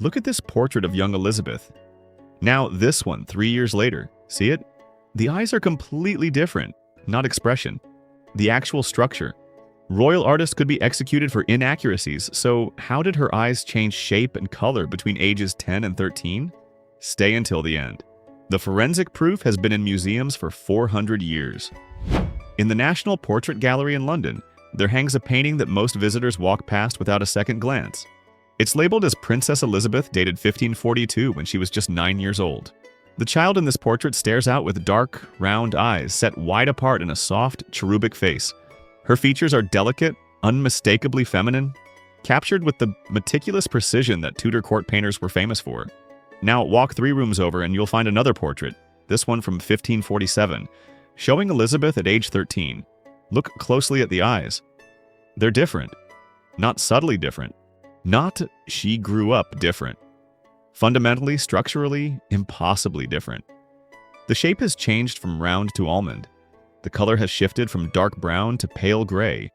Look at this portrait of young Elizabeth. Now this one, 3 years later. See it? The eyes are completely different, not expression. The actual structure. Royal artists could be executed for inaccuracies, so how did her eyes change shape and color between ages 10 and 13? Stay until the end. The forensic proof has been in museums for 400 years. In the National Portrait Gallery in London, there hangs a painting that most visitors walk past without a second glance. It's labeled as Princess Elizabeth, dated 1542, when she was just 9 years old. The child in this portrait stares out with dark, round eyes set wide apart in a soft, cherubic face. Her features are delicate, unmistakably feminine, captured with the meticulous precision that Tudor court painters were famous for. Now walk 3 rooms over and you'll find another portrait, this one from 1547, showing Elizabeth at age 13. Look closely at the eyes. They're different. Not subtly different. Not she grew up different. Fundamentally, structurally, impossibly different. The shape has changed from round to almond. The color has shifted from dark brown to pale gray.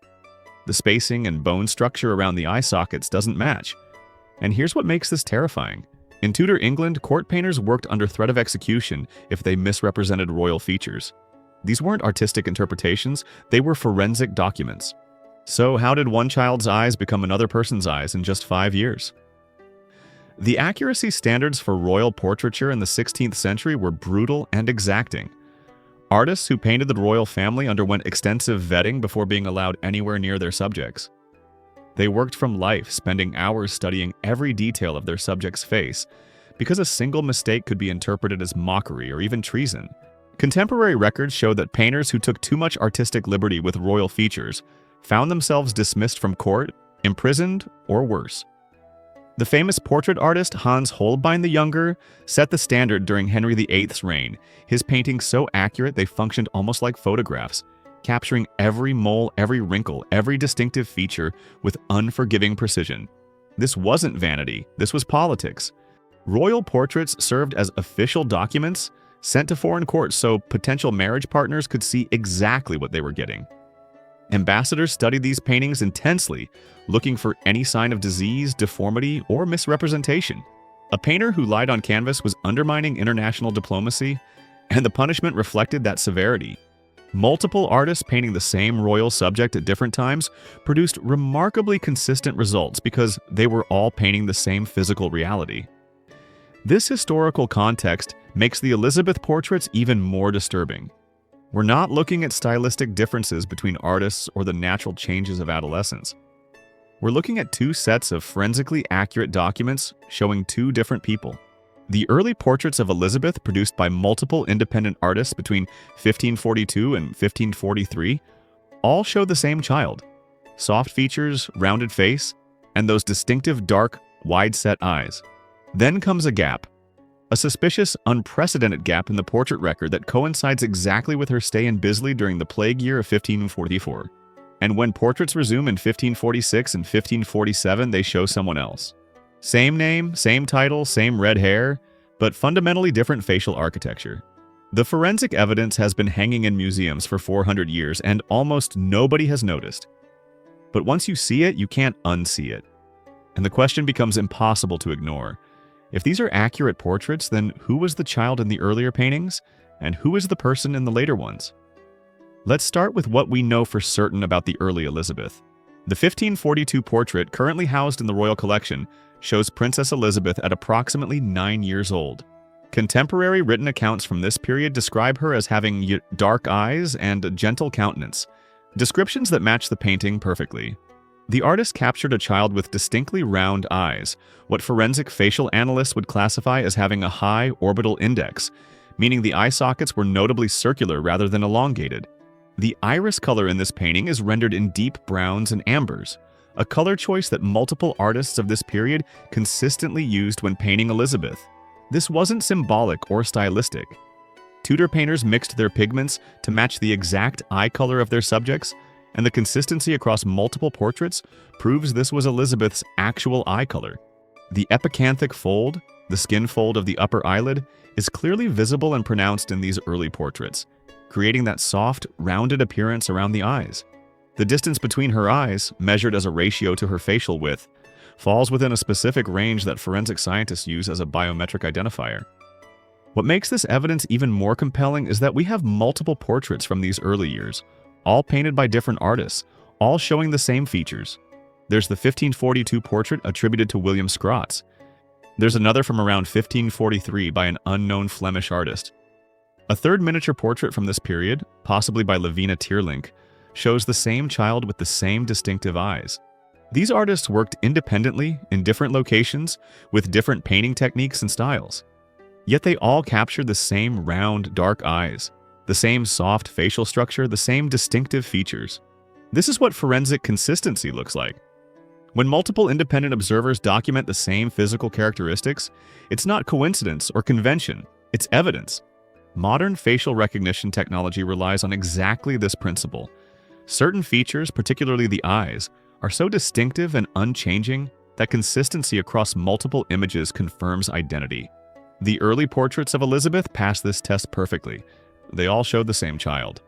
The spacing and bone structure around the eye sockets doesn't match. And here's what makes this terrifying. In Tudor England, court painters worked under threat of execution if they misrepresented royal features. These weren't artistic interpretations, they were forensic documents. So how did one child's eyes become another person's eyes in just 5 years? The accuracy standards for royal portraiture in the 16th century were brutal and exacting. Artists who painted the royal family underwent extensive vetting before being allowed anywhere near their subjects. They worked from life, spending hours studying every detail of their subject's face, because a single mistake could be interpreted as mockery or even treason. Contemporary records show that painters who took too much artistic liberty with royal features found themselves dismissed from court, imprisoned, or worse. The famous portrait artist Hans Holbein the Younger set the standard during Henry VIII's reign, his paintings so accurate they functioned almost like photographs, capturing every mole, every wrinkle, every distinctive feature with unforgiving precision. This wasn't vanity, this was politics. Royal portraits served as official documents sent to foreign courts so potential marriage partners could see exactly what they were getting. Ambassadors studied these paintings intensely, looking for any sign of disease, deformity, or misrepresentation. A painter who lied on canvas was undermining international diplomacy, and the punishment reflected that severity. Multiple artists painting the same royal subject at different times produced remarkably consistent results because they were all painting the same physical reality. This historical context makes the Elizabeth portraits even more disturbing. We're not looking at stylistic differences between artists or the natural changes of adolescence. We're looking at 2 sets of forensically accurate documents showing 2 different people. The early portraits of Elizabeth, produced by multiple independent artists between 1542 and 1543, all show the same child. Soft features, rounded face, and those distinctive dark, wide-set eyes. Then comes a gap. A suspicious, unprecedented gap in the portrait record that coincides exactly with her stay in Bisley during the plague year of 1544. And when portraits resume in 1546 and 1547, they show someone else. Same name, same title, same red hair, but fundamentally different facial architecture. The forensic evidence has been hanging in museums for 400 years, and almost nobody has noticed. But once you see it, you can't unsee it. And the question becomes impossible to ignore. If these are accurate portraits, then who was the child in the earlier paintings, and who is the person in the later ones? Let's start with what we know for certain about the early Elizabeth. The 1542 portrait, currently housed in the royal collection, shows Princess Elizabeth at approximately 9 years old. Contemporary written accounts from this period describe her as having dark eyes and a gentle countenance, descriptions that match the painting perfectly. The artist captured a child with distinctly round eyes, what forensic facial analysts would classify as having a high orbital index, meaning the eye sockets were notably circular rather than elongated. The iris color in this painting is rendered in deep browns and ambers, a color choice that multiple artists of this period consistently used when painting Elizabeth. This wasn't symbolic or stylistic. Tudor painters mixed their pigments to match the exact eye color of their subjects, and the consistency across multiple portraits proves this was Elizabeth's actual eye color. The epicanthic fold, the skin fold of the upper eyelid, is clearly visible and pronounced in these early portraits, creating that soft, rounded appearance around the eyes. The distance between her eyes, measured as a ratio to her facial width, falls within a specific range that forensic scientists use as a biometric identifier. What makes this evidence even more compelling is that we have multiple portraits from these early years, all painted by different artists, all showing the same features. There's the 1542 portrait attributed to William Scrots. There's another from around 1543 by an unknown Flemish artist. A third miniature portrait from this period, possibly by Lavina Tierlink, shows the same child with the same distinctive eyes. These artists worked independently in different locations with different painting techniques and styles. Yet they all captured the same round, dark eyes, the same soft facial structure, the same distinctive features. This is what forensic consistency looks like. When multiple independent observers document the same physical characteristics, it's not coincidence or convention, it's evidence. Modern facial recognition technology relies on exactly this principle. Certain features, particularly the eyes, are so distinctive and unchanging that consistency across multiple images confirms identity. The early portraits of Elizabeth pass this test perfectly. They all showed the same child.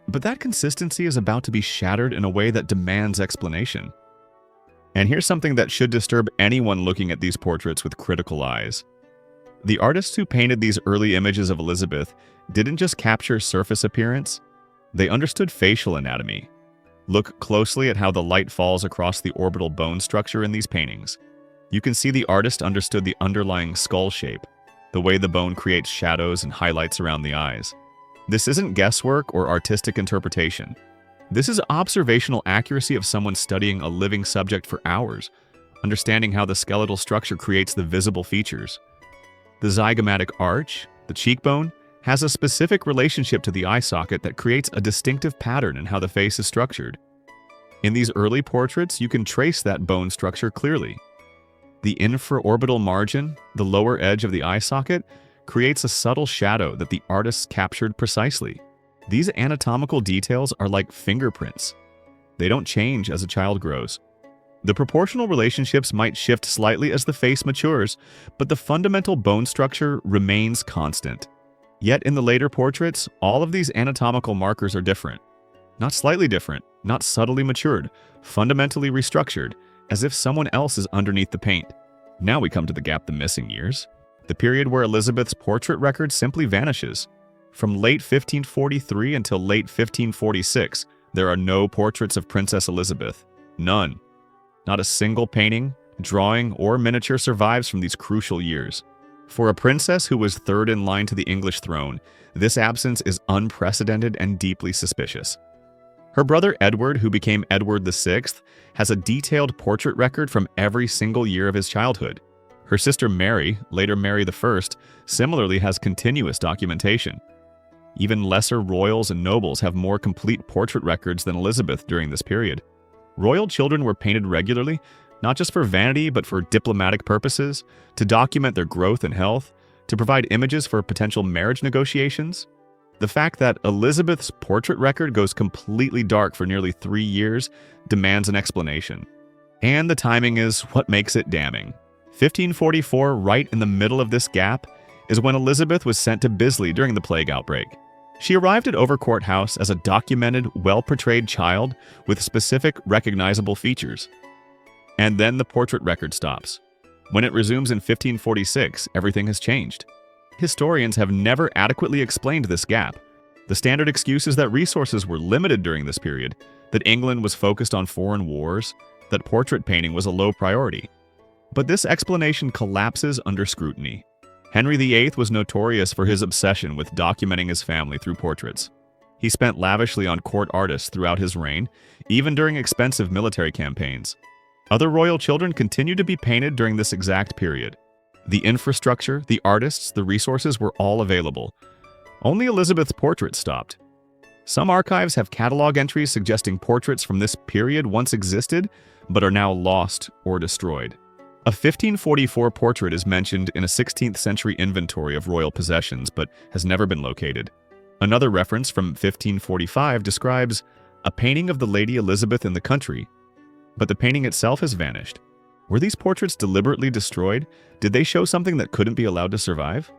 But that consistency is about to be shattered in a way that demands explanation. And here's something that should disturb anyone looking at these portraits with critical eyes. The artists who painted these early images of Elizabeth didn't just capture surface appearance, they understood facial anatomy. Look closely at how the light falls across the orbital bone structure in these paintings. You can see the artist understood the underlying skull shape, the way the bone creates shadows and highlights around the eyes. This isn't guesswork or artistic interpretation. This is observational accuracy of someone studying a living subject for hours, understanding how the skeletal structure creates the visible features. The zygomatic arch, the cheekbone, has a specific relationship to the eye socket that creates a distinctive pattern in how the face is structured. In these early portraits, you can trace that bone structure clearly. The infraorbital margin, the lower edge of the eye socket, creates a subtle shadow that the artists captured precisely. These anatomical details are like fingerprints. They don't change as a child grows. The proportional relationships might shift slightly as the face matures, but the fundamental bone structure remains constant. Yet in the later portraits, all of these anatomical markers are different. Not slightly different, not subtly matured, fundamentally restructured, as if someone else is underneath the paint. Now we come to the gap, the missing years. The period where Elizabeth's portrait record simply vanishes. From late 1543 until late 1546, there are no portraits of Princess Elizabeth. None. Not a single painting, drawing, or miniature survives from these crucial years. For a princess who was third in line to the English throne, this absence is unprecedented and deeply suspicious. Her brother Edward, who became Edward VI, has a detailed portrait record from every single year of his childhood. Her sister Mary, later Mary I, similarly has continuous documentation. Even lesser royals and nobles have more complete portrait records than Elizabeth during this period. Royal children were painted regularly, not just for vanity but for diplomatic purposes, to document their growth and health, to provide images for potential marriage negotiations. The fact that Elizabeth's portrait record goes completely dark for nearly 3 years demands an explanation. And the timing is what makes it damning. 1544, right in the middle of this gap, is when Elizabeth was sent to Bisley during the plague outbreak. She arrived at Overcourt House as a documented, well-portrayed child with specific, recognizable features. And then the portrait record stops. When it resumes in 1546, everything has changed. Historians have never adequately explained this gap. The standard excuse is that resources were limited during this period, that England was focused on foreign wars, that portrait painting was a low priority. But this explanation collapses under scrutiny. Henry VIII was notorious for his obsession with documenting his family through portraits. He spent lavishly on court artists throughout his reign, even during expensive military campaigns. Other royal children continued to be painted during this exact period. The infrastructure, the artists, the resources were all available. Only Elizabeth's portrait stopped. Some archives have catalog entries suggesting portraits from this period once existed, but are now lost or destroyed. A 1544 portrait is mentioned in a 16th century inventory of royal possessions, but has never been located. Another reference from 1545 describes a painting of the Lady Elizabeth in the country, but the painting itself has vanished. Were these portraits deliberately destroyed? Did they show something that couldn't be allowed to survive?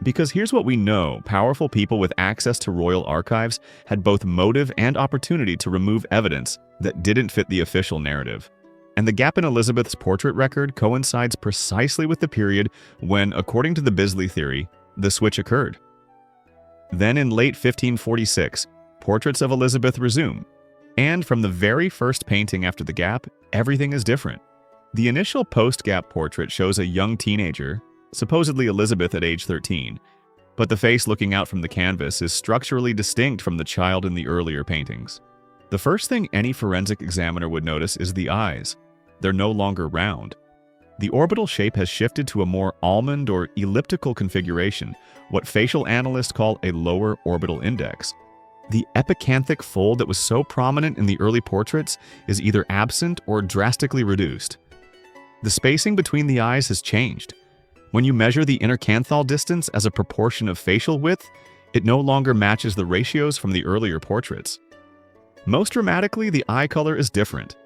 Because here's what we know: powerful people with access to royal archives had both motive and opportunity to remove evidence that didn't fit the official narrative. And the gap in Elizabeth's portrait record coincides precisely with the period when, according to the Bisley theory, the switch occurred. Then in late 1546, portraits of Elizabeth resume, and from the very first painting after the gap, everything is different. The initial post-gap portrait shows a young teenager, supposedly Elizabeth at age 13, but the face looking out from the canvas is structurally distinct from the child in the earlier paintings. The first thing any forensic examiner would notice is the eyes. They're no longer round. The orbital shape has shifted to a more almond or elliptical configuration, what facial analysts call a lower orbital index. The epicanthic fold that was so prominent in the early portraits is either absent or drastically reduced. The spacing between the eyes has changed. When you measure the intercanthal distance as a proportion of facial width, it no longer matches the ratios from the earlier portraits. Most dramatically, the eye color is different.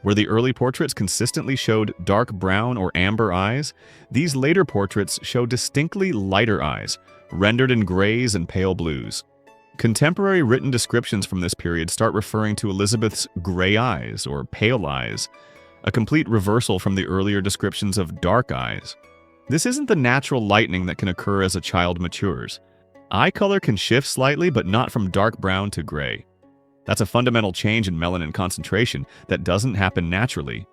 Where the early portraits consistently showed dark brown or amber eyes, these later portraits show distinctly lighter eyes, rendered in grays and pale blues. Contemporary written descriptions from this period start referring to Elizabeth's gray eyes or pale eyes, a complete reversal from the earlier descriptions of dark eyes. This isn't the natural lightening that can occur as a child matures. Eye color can shift slightly, but not from dark brown to gray. That's a fundamental change in melanin concentration that doesn't happen naturally.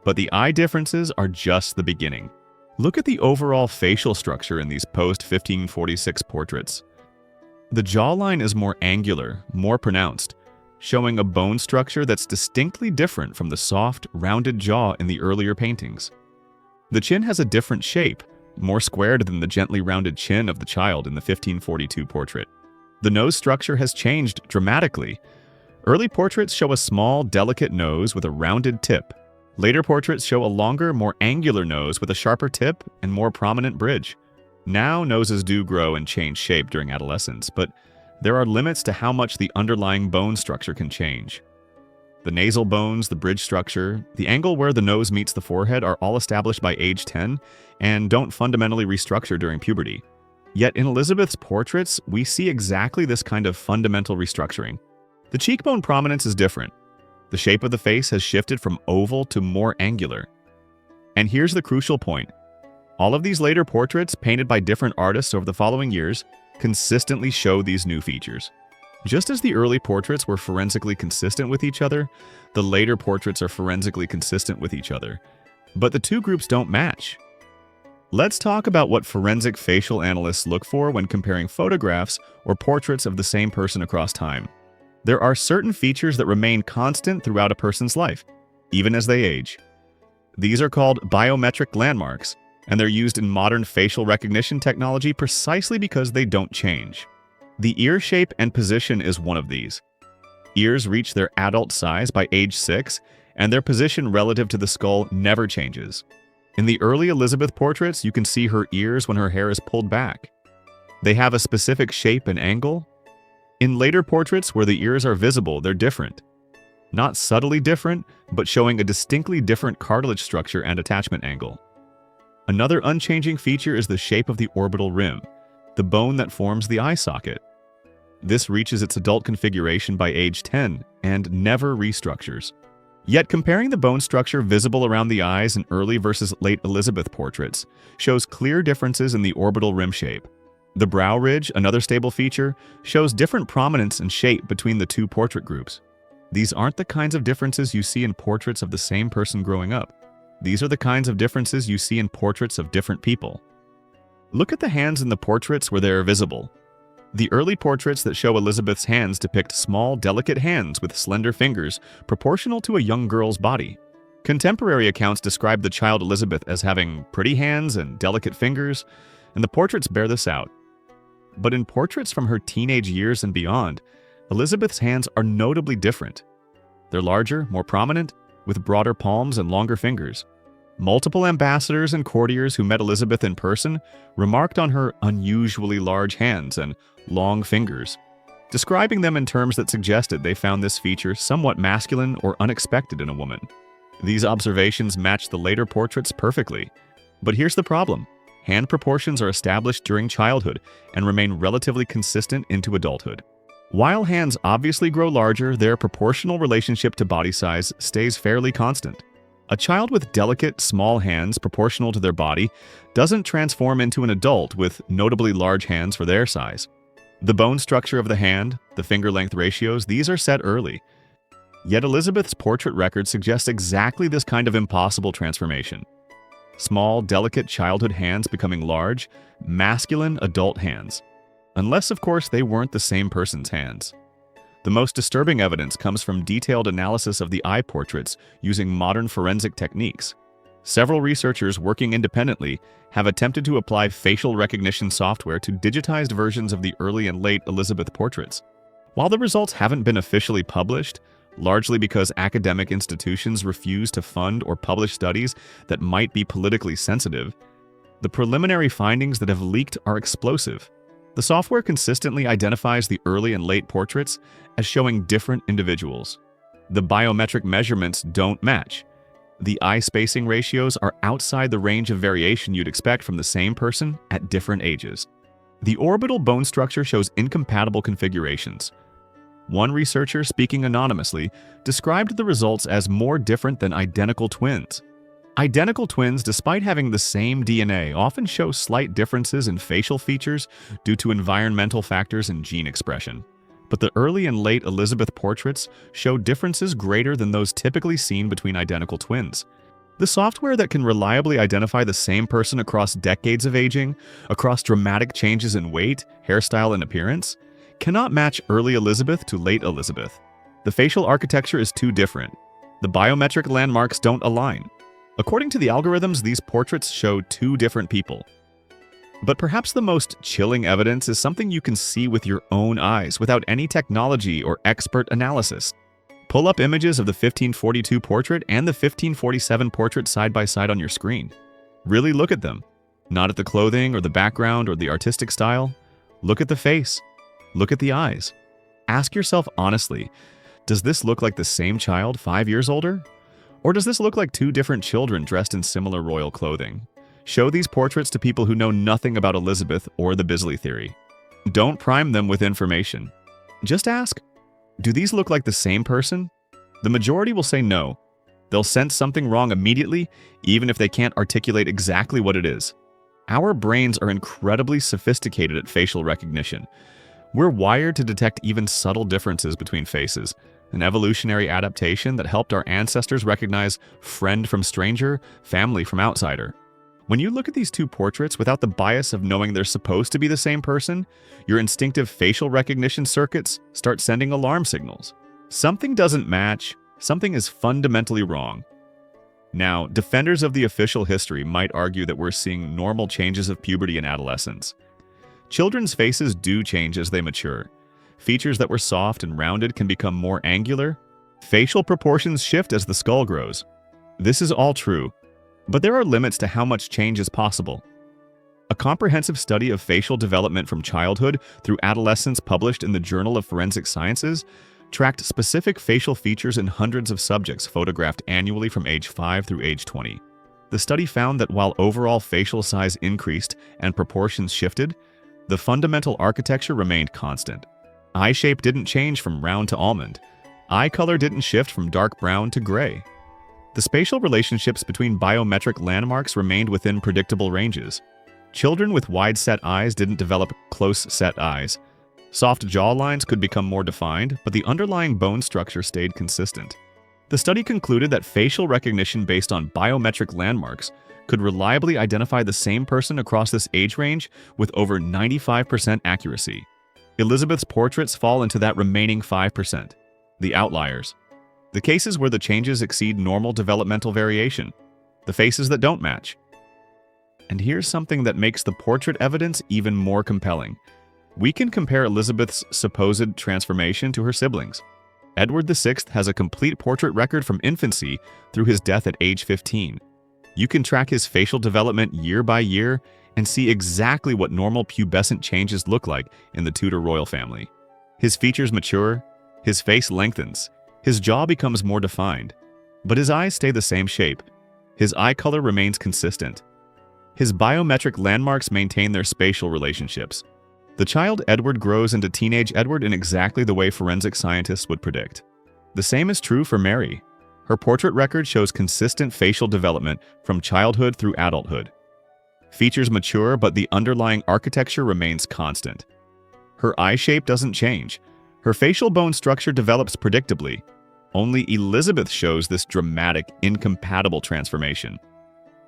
But the eye differences are just the beginning. Look at the overall facial structure in these post-1546 portraits. The jawline is more angular, more pronounced, showing a bone structure that's distinctly different from the soft, rounded jaw in the earlier paintings. The chin has a different shape, more squared than the gently rounded chin of the child in the 1542 portrait. The nose structure has changed dramatically. Early portraits show a small, delicate nose with a rounded tip. Later portraits show a longer, more angular nose with a sharper tip and more prominent bridge. Now, noses do grow and change shape during adolescence, but there are limits to how much the underlying bone structure can change. The nasal bones, the bridge structure, the angle where the nose meets the forehead are all established by age 10 and don't fundamentally restructure during puberty. Yet in Elizabeth's portraits, we see exactly this kind of fundamental restructuring. The cheekbone prominence is different. The shape of the face has shifted from oval to more angular. And here's the crucial point. All of these later portraits, painted by different artists over the following years, consistently show these new features. Just as the early portraits were forensically consistent with each other, the later portraits are forensically consistent with each other. But the two groups don't match. Let's talk about what forensic facial analysts look for when comparing photographs or portraits of the same person across time. There are certain features that remain constant throughout a person's life, even as they age. These are called biometric landmarks, and they're used in modern facial recognition technology precisely because they don't change. The ear shape and position is one of these. Ears reach their adult size by age 6, and their position relative to the skull never changes. In the early Elizabeth portraits, you can see her ears when her hair is pulled back. They have a specific shape and angle. In later portraits where the ears are visible, they're different. Not subtly different, but showing a distinctly different cartilage structure and attachment angle. Another unchanging feature is the shape of the orbital rim, the bone that forms the eye socket. This reaches its adult configuration by age 10 and never restructures. Yet comparing the bone structure visible around the eyes in early versus late Elizabeth portraits shows clear differences in the orbital rim shape. The brow ridge, another stable feature, shows different prominence and shape between the two portrait groups. These aren't the kinds of differences you see in portraits of the same person growing up. These are the kinds of differences you see in portraits of different people. Look at the hands in the portraits where they are visible. The early portraits that show Elizabeth's hands depict small, delicate hands with slender fingers proportional to a young girl's body. Contemporary accounts describe the child Elizabeth as having pretty hands and delicate fingers, and the portraits bear this out. But in portraits from her teenage years and beyond, Elizabeth's hands are notably different. They're larger, more prominent, with broader palms and longer fingers. Multiple ambassadors and courtiers who met Elizabeth in person remarked on her unusually large hands and long fingers, describing them in terms that suggested they found this feature somewhat masculine or unexpected in a woman. These observations match the later portraits perfectly. But here's the problem. Hand proportions are established during childhood and remain relatively consistent into adulthood. While hands obviously grow larger, their proportional relationship to body size stays fairly constant. A child with delicate, small hands proportional to their body doesn't transform into an adult with notably large hands for their size. The bone structure of the hand, the finger length ratios, these are set early. Yet Elizabeth's portrait record suggests exactly this kind of impossible transformation. Small, delicate childhood hands becoming large, masculine adult hands. Unless, of course, they weren't the same person's hands. The most disturbing evidence comes from detailed analysis of the eye portraits using modern forensic techniques. Several researchers working independently have attempted to apply facial recognition software to digitized versions of the early and late Elizabeth portraits. While the results haven't been officially published, largely because academic institutions refuse to fund or publish studies that might be politically sensitive, the preliminary findings that have leaked are explosive. The software consistently identifies the early and late portraits as showing different individuals. The biometric measurements don't match. The eye spacing ratios are outside the range of variation you'd expect from the same person at different ages. The orbital bone structure shows incompatible configurations. One researcher, speaking anonymously, described the results as more different than identical twins. Identical twins, despite having the same DNA, often show slight differences in facial features due to environmental factors and gene expression. But the early and late Elizabeth portraits show differences greater than those typically seen between identical twins. The software that can reliably identify the same person across decades of aging, across dramatic changes in weight, hairstyle, and appearance, cannot match early Elizabeth to late Elizabeth. The facial architecture is too different. The biometric landmarks don't align. According to the algorithms, these portraits show two different people. But perhaps the most chilling evidence is something you can see with your own eyes without any technology or expert analysis. Pull up images of the 1542 portrait and the 1547 portrait side by side on your screen. Really look at them. Not at the clothing or the background or the artistic style. Look at the face. Look at the eyes. Ask yourself honestly, does this look like the same child 5 years older? Or does this look like two different children dressed in similar royal clothing? Show these portraits to people who know nothing about Elizabeth or the Bisley theory. Don't prime them with information. Just ask, do these look like the same person? The majority will say no. They'll sense something wrong immediately, even if they can't articulate exactly what it is. Our brains are incredibly sophisticated at facial recognition. We're wired to detect even subtle differences between faces, an evolutionary adaptation that helped our ancestors recognize friend from stranger, family from outsider. When you look at these two portraits without the bias of knowing they're supposed to be the same person, your instinctive facial recognition circuits start sending alarm signals. Something doesn't match, something is fundamentally wrong. Now, defenders of the official history might argue that we're seeing normal changes of puberty and adolescence. Children's faces do change as they mature. Features that were soft and rounded can become more angular. Facial proportions shift as the skull grows. This is all true, but there are limits to how much change is possible. A comprehensive study of facial development from childhood through adolescence published in the Journal of Forensic Sciences tracked specific facial features in hundreds of subjects photographed annually from age 5 through age 20. The study found that while overall facial size increased and proportions shifted, the fundamental architecture remained constant. Eye shape didn't change from round to almond. Eye color didn't shift from dark brown to gray. The spatial relationships between biometric landmarks remained within predictable ranges. Children with wide-set eyes didn't develop close-set eyes. Soft jaw lines could become more defined, but the underlying bone structure stayed consistent. The study concluded that facial recognition based on biometric landmarks could reliably identify the same person across this age range with over 95% accuracy. Elizabeth's portraits fall into that remaining 5%, the outliers. The cases where the changes exceed normal developmental variation, the faces that don't match. And here's something that makes the portrait evidence even more compelling. We can compare Elizabeth's supposed transformation to her siblings. Edward VI has a complete portrait record from infancy through his death at age 15. You can track his facial development year by year and see exactly what normal pubescent changes look like in the Tudor royal family. His features mature, his face lengthens, his jaw becomes more defined, but his eyes stay the same shape. His eye color remains consistent. His biometric landmarks maintain their spatial relationships. The child Edward grows into teenage Edward in exactly the way forensic scientists would predict. The same is true for Mary. Her portrait record shows consistent facial development from childhood through adulthood. Features mature, but the underlying architecture remains constant. Her eye shape doesn't change. Her facial bone structure develops predictably. Only Elizabeth shows this dramatic, incompatible transformation.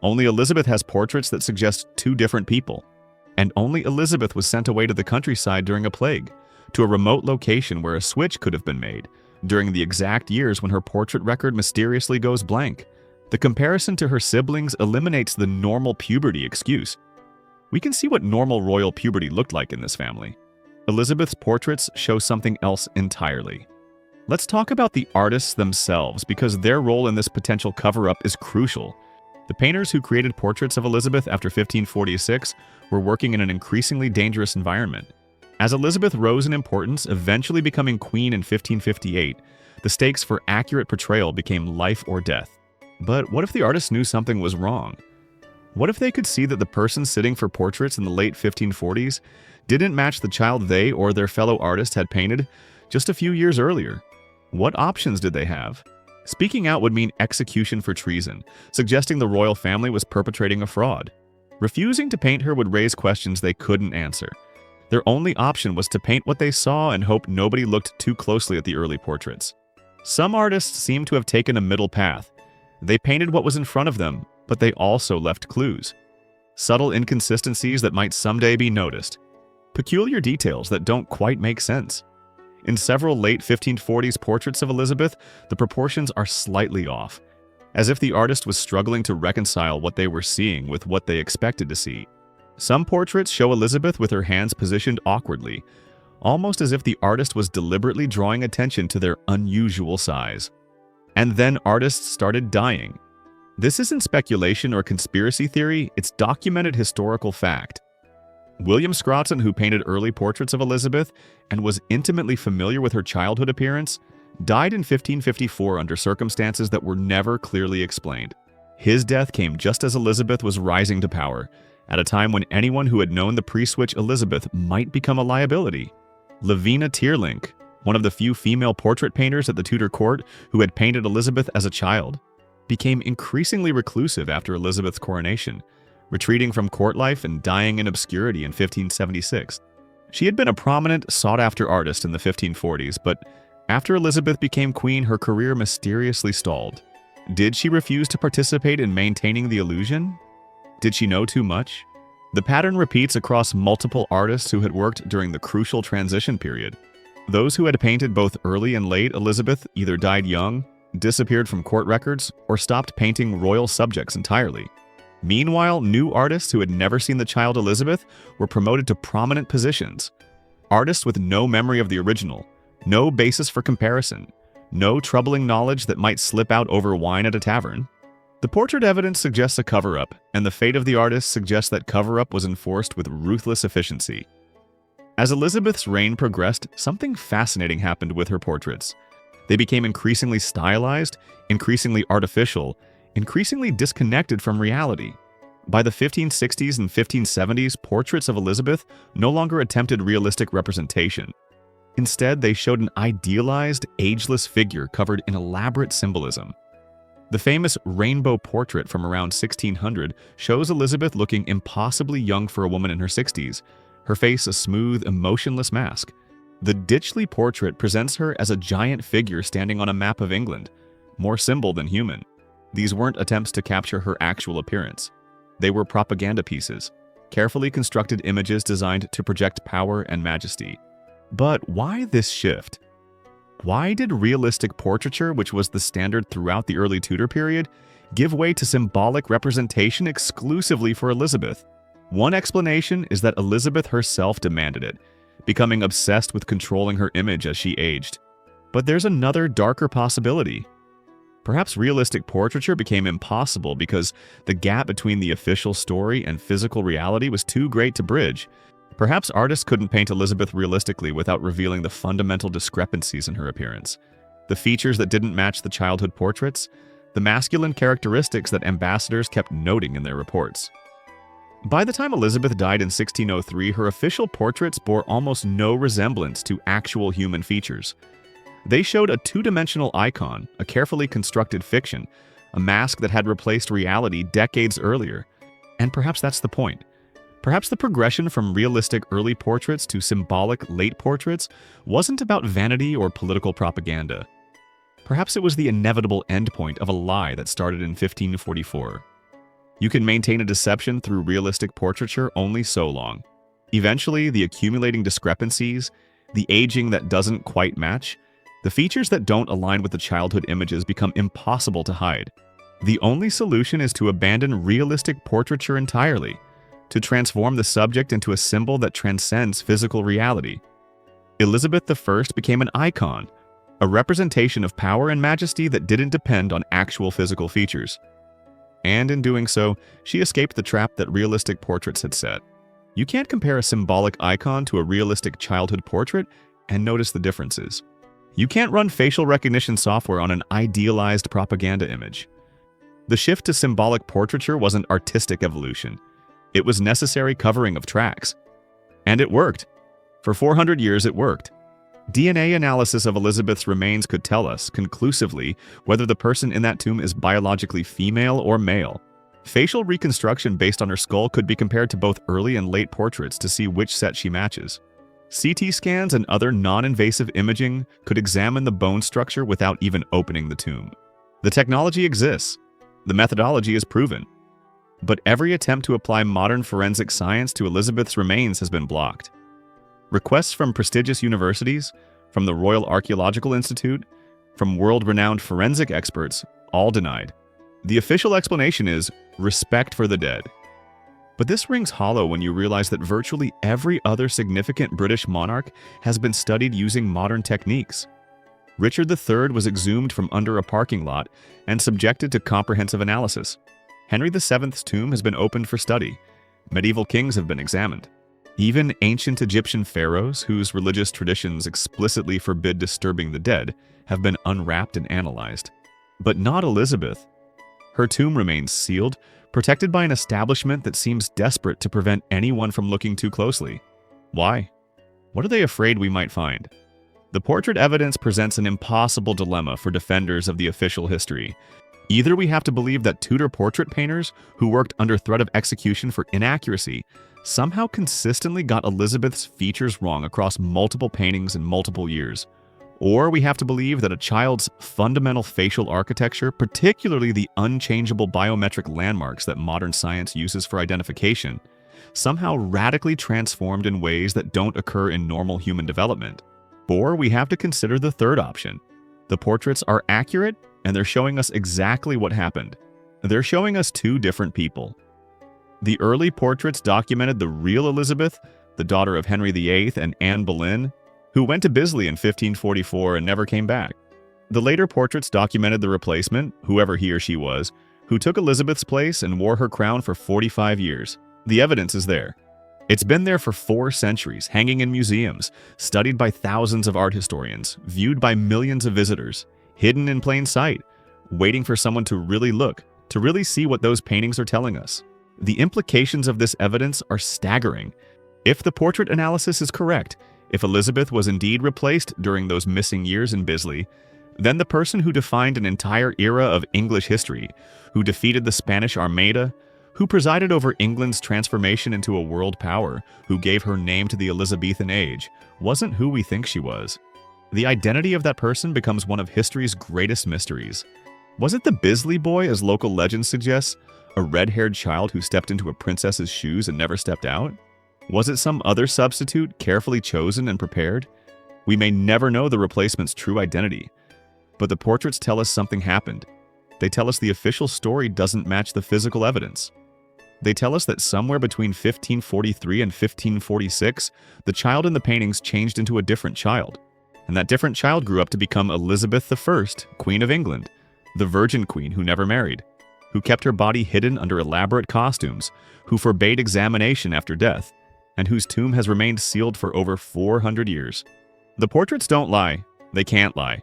Only Elizabeth has portraits that suggest two different people. And only Elizabeth was sent away to the countryside during a plague, to a remote location where a switch could have been made, during the exact years when her portrait record mysteriously goes blank. The comparison to her siblings eliminates the normal puberty excuse. We can see what normal royal puberty looked like in this family. Elizabeth's portraits show something else entirely. Let's talk about the artists themselves, because their role in this potential cover-up is crucial. The painters who created portraits of Elizabeth after 1546 were working in an increasingly dangerous environment. As Elizabeth rose in importance, eventually becoming queen in 1558, the stakes for accurate portrayal became life or death. But what if the artists knew something was wrong? What if they could see that the person sitting for portraits in the late 1540s didn't match the child they or their fellow artist had painted just a few years earlier? What options did they have? Speaking out would mean execution for treason, suggesting the royal family was perpetrating a fraud. Refusing to paint her would raise questions they couldn't answer. Their only option was to paint what they saw and hope nobody looked too closely at the early portraits. Some artists seem to have taken a middle path. They painted what was in front of them, but they also left clues. Subtle inconsistencies that might someday be noticed. Peculiar details that don't quite make sense. In several late 1540s portraits of Elizabeth, the proportions are slightly off, as if the artist was struggling to reconcile what they were seeing with what they expected to see. Some portraits show Elizabeth with her hands positioned awkwardly, almost as if the artist was deliberately drawing attention to their unusual size. And then artists started dying. This isn't speculation or conspiracy theory, it's documented historical fact. William Scrotton, who painted early portraits of Elizabeth and was intimately familiar with her childhood appearance, died in 1554 under circumstances that were never clearly explained. His death came just as Elizabeth was rising to power, at a time when anyone who had known the pre-switch Elizabeth might become a liability. Lavina Tearlink, one of the few female portrait painters at the Tudor court who had painted Elizabeth as a child, became increasingly reclusive after Elizabeth's coronation, retreating from court life and dying in obscurity in 1576. She had been a prominent, sought-after artist in the 1540s, but after Elizabeth became queen, her career mysteriously stalled. Did she refuse to participate in maintaining the illusion? Did she know too much? The pattern repeats across multiple artists who had worked during the crucial transition period. Those who had painted both early and late Elizabeth either died young, disappeared from court records, or stopped painting royal subjects entirely. Meanwhile, new artists who had never seen the child Elizabeth were promoted to prominent positions. Artists with no memory of the original, no basis for comparison, no troubling knowledge that might slip out over wine at a tavern. The portrait evidence suggests a cover-up, and the fate of the artist suggests that cover-up was enforced with ruthless efficiency. As Elizabeth's reign progressed, something fascinating happened with her portraits. They became increasingly stylized, increasingly artificial, increasingly disconnected from reality. By the 1560s and 1570s, portraits of Elizabeth no longer attempted realistic representation. Instead, they showed an idealized, ageless figure covered in elaborate symbolism. The famous rainbow portrait from around 1600 shows Elizabeth looking impossibly young for a woman in her 60s, her face a smooth, emotionless mask. The Ditchley portrait presents her as a giant figure standing on a map of England, more symbol than human. These weren't attempts to capture her actual appearance. They were propaganda pieces, carefully constructed images designed to project power and majesty. But why this shift? Why did realistic portraiture, which was the standard throughout the early Tudor period, give way to symbolic representation exclusively for Elizabeth? One explanation is that Elizabeth herself demanded it, becoming obsessed with controlling her image as she aged. But there's another darker possibility. Perhaps realistic portraiture became impossible because the gap between the official story and physical reality was too great to bridge. Perhaps artists couldn't paint Elizabeth realistically without revealing the fundamental discrepancies in her appearance. The features that didn't match the childhood portraits, the masculine characteristics that ambassadors kept noting in their reports. By the time Elizabeth died in 1603, her official portraits bore almost no resemblance to actual human features. They showed a two-dimensional icon, a carefully constructed fiction, a mask that had replaced reality decades earlier. And perhaps that's the point. Perhaps the progression from realistic early portraits to symbolic late portraits wasn't about vanity or political propaganda. Perhaps it was the inevitable endpoint of a lie that started in 1544. You can maintain a deception through realistic portraiture only so long. Eventually, the accumulating discrepancies, the aging that doesn't quite match, the features that don't align with the childhood images become impossible to hide. The only solution is to abandon realistic portraiture entirely, to transform the subject into a symbol that transcends physical reality. Elizabeth I became an icon, a representation of power and majesty that didn't depend on actual physical features. And in doing so, she escaped the trap that realistic portraits had set. You can't compare a symbolic icon to a realistic childhood portrait and notice the differences. You can't run facial recognition software on an idealized propaganda image. The shift to symbolic portraiture wasn't artistic evolution. It was necessary covering of tracks. And it worked. For 400 years, it worked. DNA analysis of Elizabeth's remains could tell us, conclusively, whether the person in that tomb is biologically female or male. Facial reconstruction based on her skull could be compared to both early and late portraits to see which set she matches. CT scans and other non-invasive imaging could examine the bone structure without even opening the tomb. The technology exists. The methodology is proven. But every attempt to apply modern forensic science to Elizabeth's remains has been blocked. Requests from prestigious universities, from the Royal Archaeological Institute, from world-renowned forensic experts, all denied. The official explanation is respect for the dead. But this rings hollow when you realize that virtually every other significant British monarch has been studied using modern techniques. Richard III was exhumed from under a parking lot and subjected to comprehensive analysis. Henry VII's tomb has been opened for study. Medieval kings have been examined. Even ancient Egyptian pharaohs, whose religious traditions explicitly forbid disturbing the dead, have been unwrapped and analyzed. But not Elizabeth. Her tomb remains sealed, protected by an establishment that seems desperate to prevent anyone from looking too closely. Why? What are they afraid we might find? The portrait evidence presents an impossible dilemma for defenders of the official history. Either we have to believe that Tudor portrait painters, who worked under threat of execution for inaccuracy, somehow consistently got Elizabeth's features wrong across multiple paintings in multiple years. Or we have to believe that a child's fundamental facial architecture, particularly the unchangeable biometric landmarks that modern science uses for identification, somehow radically transformed in ways that don't occur in normal human development. Or we have to consider the third option. The portraits are accurate, and they're showing us exactly what happened. They're showing us two different people. The early portraits documented the real Elizabeth, the daughter of Henry VIII and Anne Boleyn, who went to Bisley in 1544 and never came back. The later portraits documented the replacement, whoever he or she was, who took Elizabeth's place and wore her crown for 45 years. The evidence is there. It's been there for 4 centuries, hanging in museums, studied by thousands of art historians, viewed by millions of visitors, hidden in plain sight, waiting for someone to really look, to really see what those paintings are telling us. The implications of this evidence are staggering. If the portrait analysis is correct, if Elizabeth was indeed replaced during those missing years in Bisley, then the person who defined an entire era of English history, who defeated the Spanish Armada, who presided over England's transformation into a world power, who gave her name to the Elizabethan age, wasn't who we think she was. The identity of that person becomes one of history's greatest mysteries. Was it the Bisley boy, as local legend suggests, a red-haired child who stepped into a princess's shoes and never stepped out? Was it some other substitute, carefully chosen and prepared? We may never know the replacement's true identity, but the portraits tell us something happened. They tell us the official story doesn't match the physical evidence. They tell us that somewhere between 1543 and 1546, the child in the paintings changed into a different child. And that different child grew up to become Elizabeth I, Queen of England, the Virgin Queen who never married, who kept her body hidden under elaborate costumes, who forbade examination after death, and whose tomb has remained sealed for over 400 years. The portraits don't lie. They can't lie.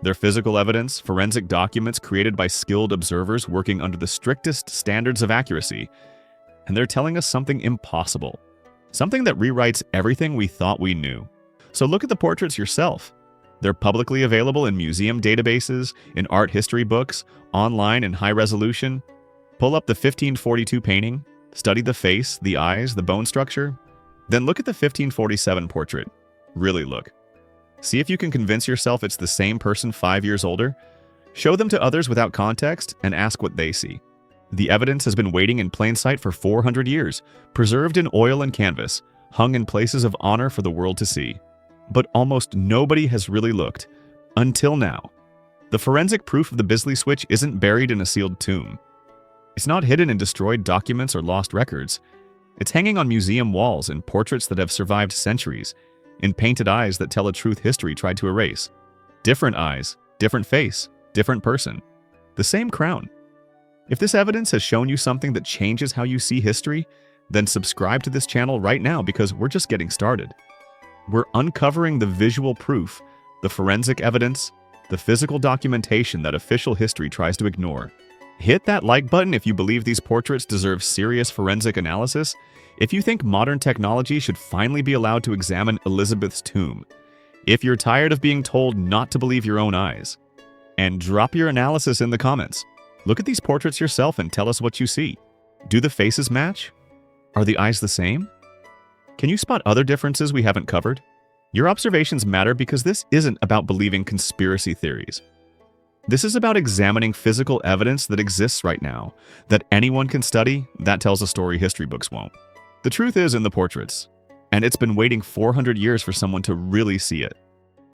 They're physical evidence, forensic documents created by skilled observers working under the strictest standards of accuracy. and they're telling us something impossible, something that rewrites everything we thought we knew. So look at the portraits yourself. They're publicly available in museum databases, in art history books, online in high resolution. Pull up the 1542 painting, study the face, the eyes, the bone structure. Then look at the 1547 portrait. Really look. See if you can convince yourself it's the same person 5 years older. Show them to others without context and ask what they see. The evidence has been waiting in plain sight for 400 years, preserved in oil and canvas, hung in places of honor for the world to see. But almost nobody has really looked. Until now. The forensic proof of the Bisley Switch isn't buried in a sealed tomb. It's not hidden in destroyed documents or lost records. It's hanging on museum walls in portraits that have survived centuries, in painted eyes that tell a truth history tried to erase. Different eyes, different face, different person. The same crown. If this evidence has shown you something that changes how you see history, then subscribe to this channel right now because we're just getting started. We're uncovering the visual proof, the forensic evidence, the physical documentation that official history tries to ignore. Hit that like button if you believe these portraits deserve serious forensic analysis, if you think modern technology should finally be allowed to examine Elizabeth's tomb, if you're tired of being told not to believe your own eyes. And drop your analysis in the comments. Look at these portraits yourself and tell us what you see. Do the faces match? Are the eyes the same? Can you spot other differences we haven't covered? Your observations matter because this isn't about believing conspiracy theories. This is about examining physical evidence that exists right now, that anyone can study, that tells a story history books won't. The truth is in the portraits, and it's been waiting 400 years for someone to really see it.